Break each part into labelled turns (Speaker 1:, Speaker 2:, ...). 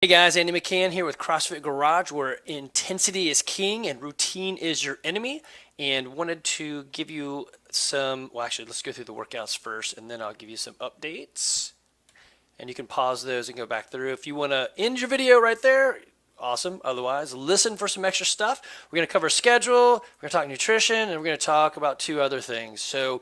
Speaker 1: Hey guys, Andy McCann here with CrossFit Garage, where intensity is king and routine is your enemy. And wanted to give you actually, let's go through the workouts first and then I'll give you some updates. And you can pause those and go back through. If you want to end your video right there, awesome. Otherwise, listen for some extra stuff. We're going to cover schedule, we're going to talk nutrition, and we're going to talk about two other things. So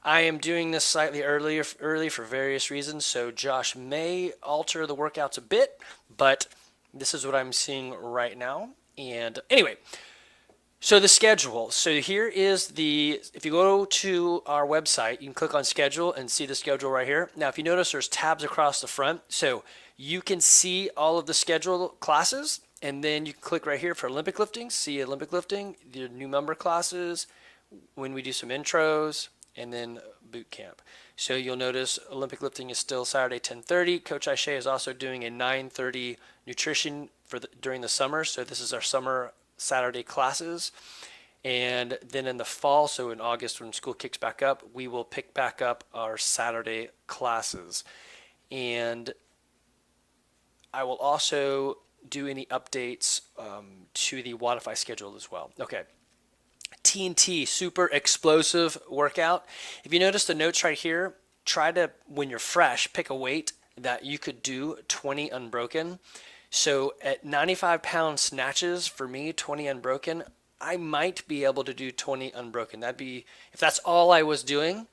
Speaker 1: I am doing this slightly early for various reasons. So Josh may alter the workouts a bit, but this is what I'm seeing right now. And anyway, so the schedule. So here is if you go to our website, you can click on schedule and see the schedule right here. Now, if you notice, there's tabs across the front. So you can see all of the scheduled classes, and then you can click right here for Olympic lifting, see Olympic lifting, the new member classes, when we do some intros, and then boot camp. So you'll notice Olympic lifting is still Saturday 10:30. Coach Aisha is also doing a 9:30 nutrition during the summer. So this is our summer Saturday classes. And then in the fall, so in August when school kicks back up, we will pick back up our Saturday classes. And I will also do any updates to the Wodify schedule as well. Okay. TNT, super explosive workout. If you notice the notes right here, try to, when you're fresh, pick a weight that you could do 20 unbroken. So at 95-pound snatches, for me, 20 unbroken, I might be able to do 20 unbroken. That'd be, if that's all I was doing.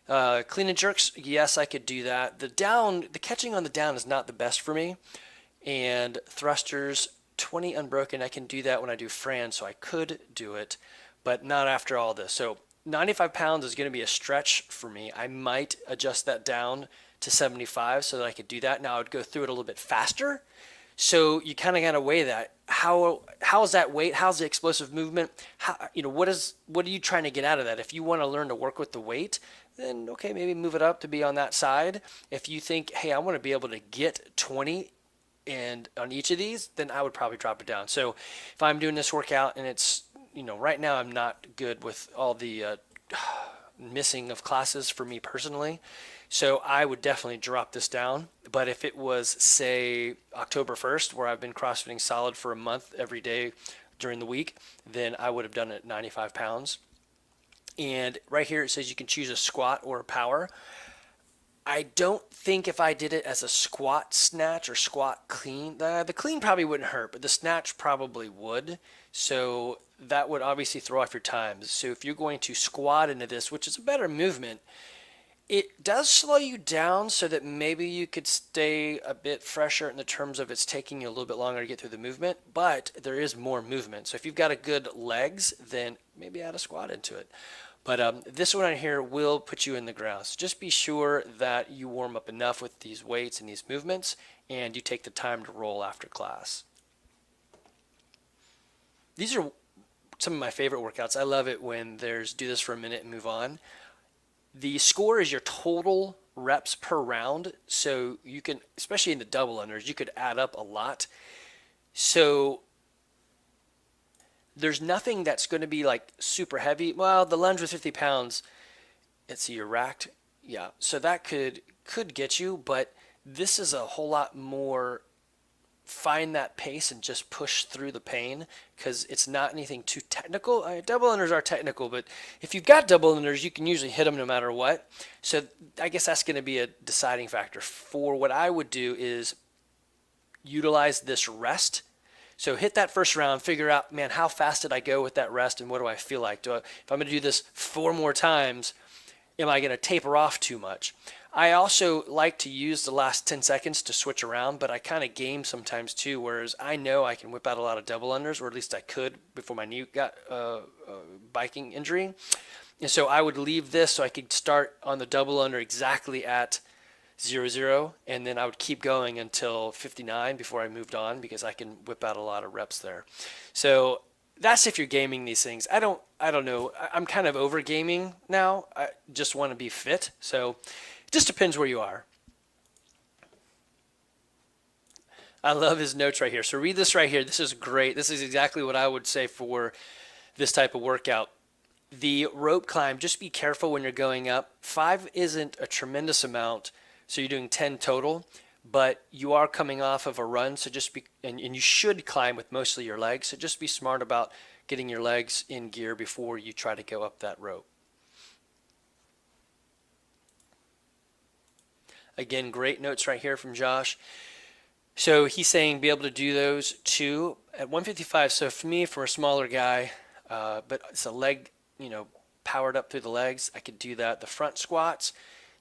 Speaker 1: Clean and jerks, yes, I could do that. The catching on the down is not the best for me. And thrusters, 20 unbroken, I can do that when I do Fran, so I could do it, but not after all this. So 95 pounds is going to be a stretch for me. I might adjust that down to 75 so that I could do that. Now I would go through it a little bit faster. So you kind of got to weigh that. How's that weight? How's the explosive movement? What are you trying to get out of that? If you want to learn to work with the weight, then okay, maybe move it up to be on that side. If you think, hey, I want to be able to get 20 and on each of these, then I would probably drop it down. So if I'm doing this workout and it's, right now I'm not good with all the missing of classes for me personally. So I would definitely drop this down. But if it was, say, October 1st, where I've been CrossFitting solid for a month every day during the week, then I would have done it at 95 pounds. And right here it says you can choose a squat or a power. I don't think if I did it as a squat snatch or squat clean, the clean probably wouldn't hurt, but the snatch probably would. So that would obviously throw off your times. So if you're going to squat into this, which is a better movement, it does slow you down so that maybe you could stay a bit fresher in the terms of it's taking you a little bit longer to get through the movement, but there is more movement. So if you've got a good legs, then maybe add a squat into it. But this one right here will put you in the ground. So just be sure that you warm up enough with these weights and these movements, and you take the time to roll after class. These are some of my favorite workouts. I love it when there's do this for a minute and move on. The score is your total reps per round. So you can, especially in the double unders, you could add up a lot. So there's nothing that's going to be like super heavy. Well, the lunge with 50 pounds, let's see, you're racked. Yeah, so that could get you, but this is a whole lot more find that pace and just push through the pain because it's not anything too technical. Double unders are technical, but if you've got double unders, you can usually hit them no matter what. So I guess that's going to be a deciding factor. For what I would do is utilize this rest. So hit that first round, figure out, man, how fast did I go with that rest and what do I feel like? If I'm going to do this 4 more times, am I going to taper off too much? I also like to use the last 10 seconds to switch around, but I kind of game sometimes too, whereas I know I can whip out a lot of double unders, or at least I could before my knee got biking injury. And so I would leave this so I could start on the double under exactly at 0-0, and then I would keep going until 59 before I moved on because I can whip out a lot of reps there. So that's if you're gaming these things. I don't know. I'm kind of over gaming now. I just want to be fit. So it just depends where you are. I love his notes right here. So read this right here. This is great. This is exactly what I would say for this type of workout. The rope climb, just be careful when you're going up. 5 isn't a tremendous amount, so you're doing 10 total. but you are coming off of a run, so just be, and you should climb with mostly your legs, so just be smart about getting your legs in gear before you try to go up that rope. Again, great notes right here from Josh. So he's saying be able to do those too at 155. So for me, for a smaller guy, but it's a leg, powered up through the legs, I could do that. The front squats,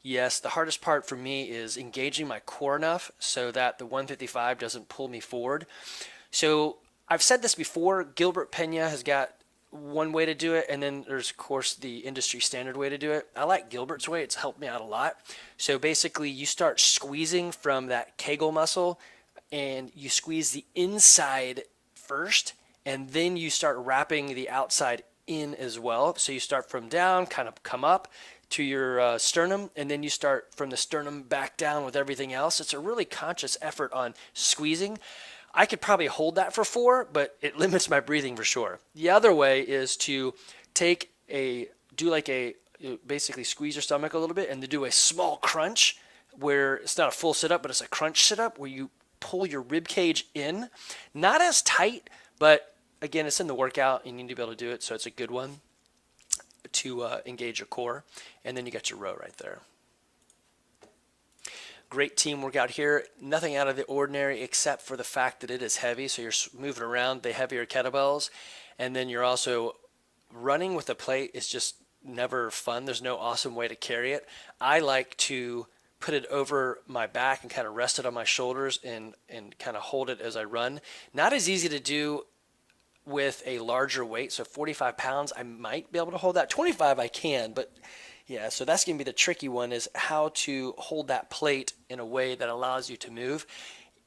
Speaker 1: yes. The hardest part for me is engaging my core enough so that the 155 doesn't pull me forward. So I've said this before. Gilbert Pena has got one way to do it, and then there's of course the industry standard way to do it. I like Gilbert's way. It's helped me out a lot. So basically, you start squeezing from that Kegel muscle, and you squeeze the inside first, and then you start wrapping the outside in as well. So you start from down, kind of come up to your sternum, and then you start from the sternum back down with everything else. It's a really conscious effort on squeezing. I could probably hold that for 4, but it limits my breathing for sure. The other way is to basically squeeze your stomach a little bit and to do a small crunch where it's not a full sit up, but it's a crunch sit up where you pull your rib cage in. Not as tight, but again, it's in the workout. You need to be able to do it, so it's a good one to engage your core. And then you got your row right there. Great team workout here. Nothing out of the ordinary except for the fact that it is heavy. So you're moving around the heavier kettlebells. And then you're also running with a plate is just never fun. There's no awesome way to carry it. I like to put it over my back and kind of rest it on my shoulders and kind of hold it as I run. Not as easy to do with a larger weight. So 45 pounds, I might be able to hold that. 25 I can, but yeah, so that's going to be the tricky one, is how to hold that plate in a way that allows you to move.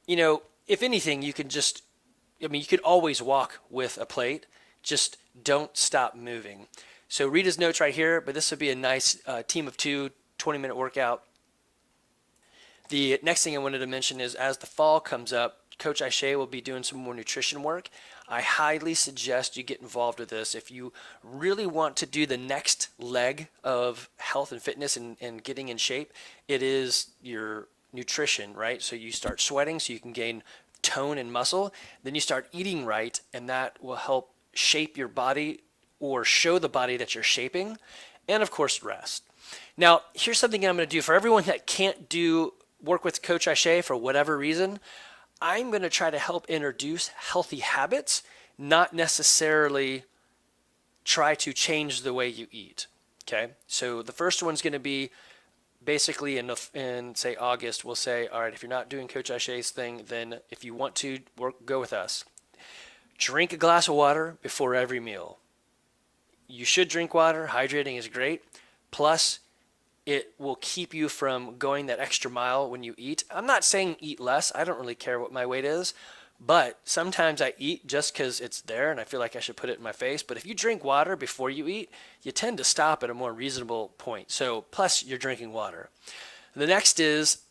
Speaker 1: If anything, you could always walk with a plate. Just don't stop moving. So read his notes right here, but this would be a nice team of 2, 20-minute workout. The next thing I wanted to mention is as the fall comes up, Coach Aisha will be doing some more nutrition work. I highly suggest you get involved with this. If you really want to do the next leg of health and fitness and getting in shape, it is your nutrition, right? So you start sweating so you can gain tone and muscle. Then you start eating right, and that will help shape your body or show the body that you're shaping. And of course, rest. Now, here's something I'm going to do for everyone that can't work with Coach Aisha for whatever reason. I'm going to try to help introduce healthy habits, not necessarily try to change the way you eat. Okay, so the first one's going to be basically in say August. We'll say, all right, if you're not doing Coach Aisha's thing, then if you want to go with us, drink a glass of water before every meal. You should drink water. Hydrating is great. Plus, it will keep you from going that extra mile when you eat. I'm not saying eat less. I don't really care what my weight is. But sometimes I eat just because it's there and I feel like I should put it in my face. But if you drink water before you eat, you tend to stop at a more reasonable point. So plus you're drinking water. The next is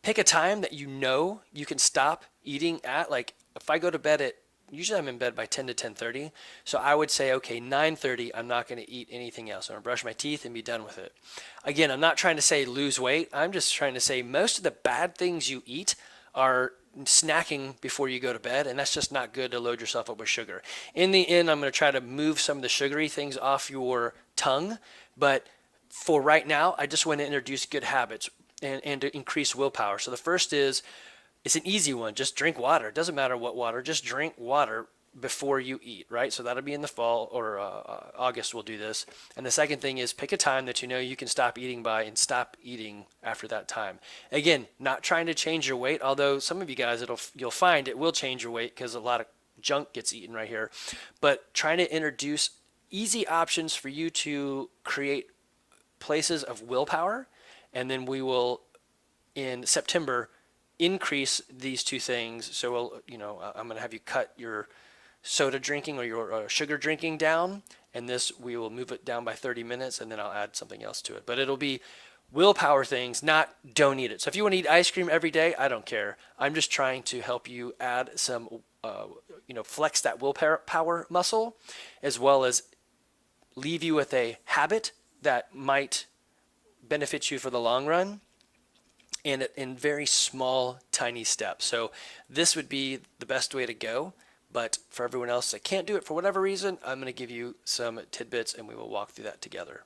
Speaker 1: pick a time that you can stop eating at. Like if I go to bed usually I'm in bed by 10 to 10:30. So I would say, okay, 9:30, I'm not going to eat anything else. I'm going to brush my teeth and be done with it. Again, I'm not trying to say lose weight. I'm just trying to say most of the bad things you eat are snacking before you go to bed, and that's just not good to load yourself up with sugar. In the end, I'm going to try to move some of the sugary things off your tongue, but for right now, I just want to introduce good habits and to increase willpower. So the first is, it's an easy one. Just drink water. It doesn't matter what water. Just drink water before you eat, right? So that'll be in the fall or August we'll do this. And the second thing is pick a time that you can stop eating by and stop eating after that time. Again, not trying to change your weight, although some of you guys you'll find it will change your weight because a lot of junk gets eaten right here. But trying to introduce easy options for you to create places of willpower, and then we will in September increase these two things. So I'm going to have you cut your soda drinking or your sugar drinking down, and we will move it down by 30 minutes, and then I'll add something else to it. But it'll be willpower things, not don't eat it. So if you want to eat ice cream every day, I don't care. I'm just trying to help you add some, flex that willpower muscle, as well as leave you with a habit that might benefit you for the long run. and in very small, tiny steps. So this would be the best way to go. But for everyone else that can't do it for whatever reason, I'm going to give you some tidbits and we will walk through that together.